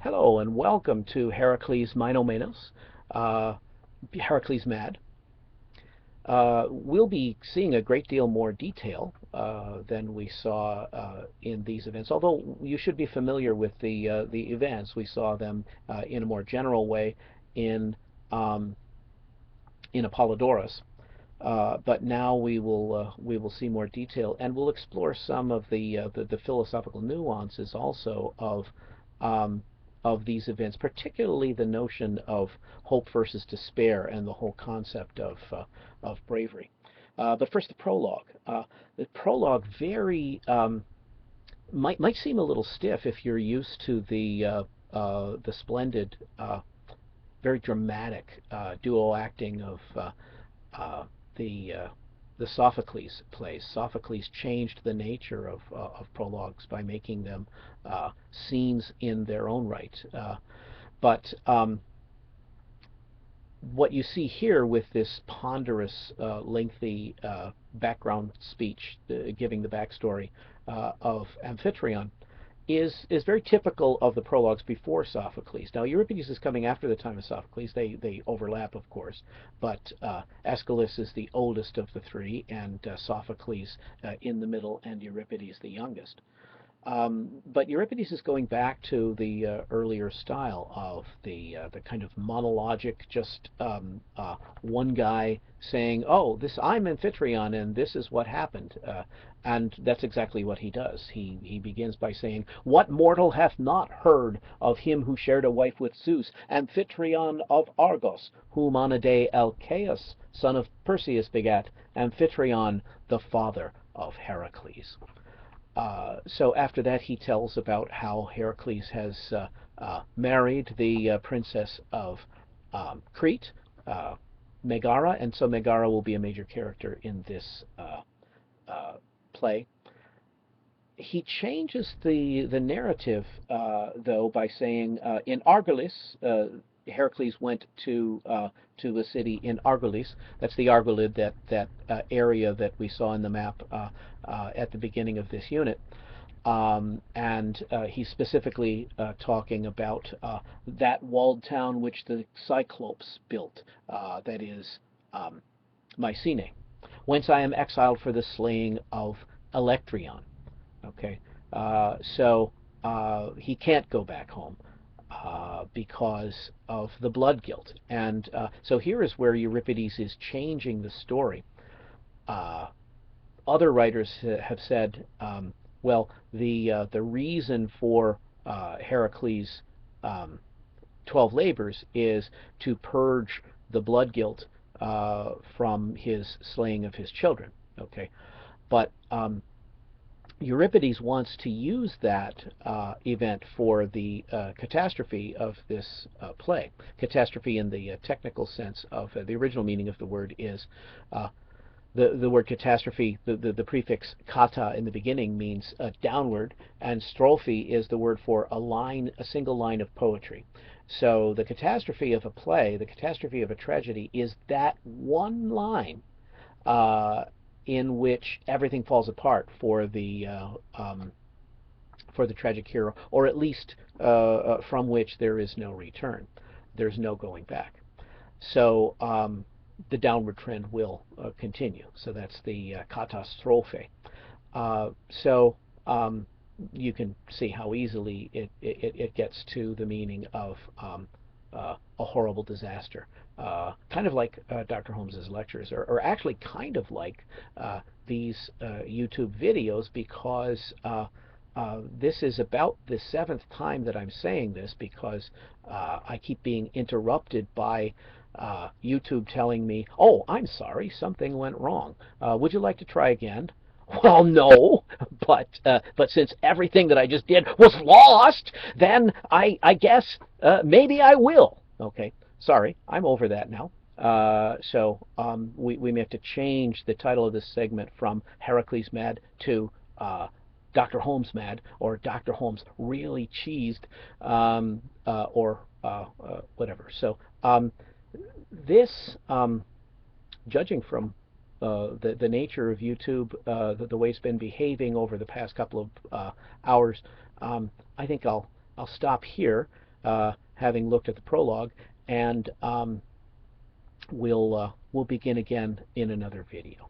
Hello and welcome to Heracles Minomenos, Heracles Mad. We'll be seeing a great deal more detail than we saw in these events, although you should be familiar with the events. We saw them in a more general way in um, in Apollodorus, but now we will see more detail, and we'll explore some of the philosophical nuances also um, of these events, particularly the notion of hope versus despair and the whole concept of bravery. But first, the prologue. The prologue very might seem a little stiff if you're used to the splendid, very dramatic duo acting of uh, the uh, the Sophocles plays. Sophocles changed the nature of prologues by making them scenes in their own right. But what you see here with this ponderous, lengthy background speech giving the backstory of Amphitryon is very typical of the prologues before Sophocles. Now, Euripides is coming after the time of Sophocles. They overlap, of course, but Aeschylus is the oldest of the three, and Sophocles in the middle, and Euripides the youngest. But Euripides is going back to the earlier style of the kind of monologic, just one guy saying, "Oh, this I'm Amphitryon, and this is what happened," and that's exactly what he does. He begins by saying, "What mortal hath not heard of him who shared a wife with Zeus, Amphitryon of Argos, whom on a day Alcaeus, son of Perseus, begat, Amphitryon, the father of Heracles." So after that, he tells about how Heracles has married the princess of Crete, uh, Megara, and so Megara will be a major character in this play. He changes the narrative, though, by saying in Argolis, Heracles went to a city in Argolis. That's the Argolid, that area that we saw in the map at the beginning of this unit. And he's specifically talking about that walled town which the Cyclopes built, that is Mycenae, whence I am exiled for the slaying of Electryon. Okay, so he can't go back home because of the blood guilt, and so here is where Euripides is changing the story. Uh, Other writers have said, well, the reason for Heracles' 12 labors is to purge the blood guilt from his slaying of his children. Okay, but Euripides wants to use that event for the catastrophe of this play. Catastrophe, in the technical sense of the original meaning of the word, is the word catastrophe. The prefix kata in the beginning means downward, and strophe is the word for a line, a single line of poetry. So the catastrophe of a play, the catastrophe of a tragedy, is that one line uh, in which everything falls apart for the tragic hero, or at least from which there is no return. There's no going back. So the downward trend will continue. So that's the catastrophe. So you can see how easily it gets to the meaning of a horrible disaster. Kind of like Dr. Holmes's lectures, or actually kind of like these YouTube videos, because this is about the seventh time that I'm saying this, because I keep being interrupted by YouTube telling me, "Oh, I'm sorry, something went wrong. Would you like to try again?" Well, no, but since everything that I just did was lost, then I guess maybe I will. Okay, sorry, I'm over that now. So we may have to change the title of this segment from Heracles Mad to Dr. Holmes Mad, or Dr. Holmes Really Cheesed, or whatever. So this, judging from the nature of YouTube, the way it's been behaving over the past couple of hours, I think I'll stop here. having looked at the prologue, and we'll begin again in another video.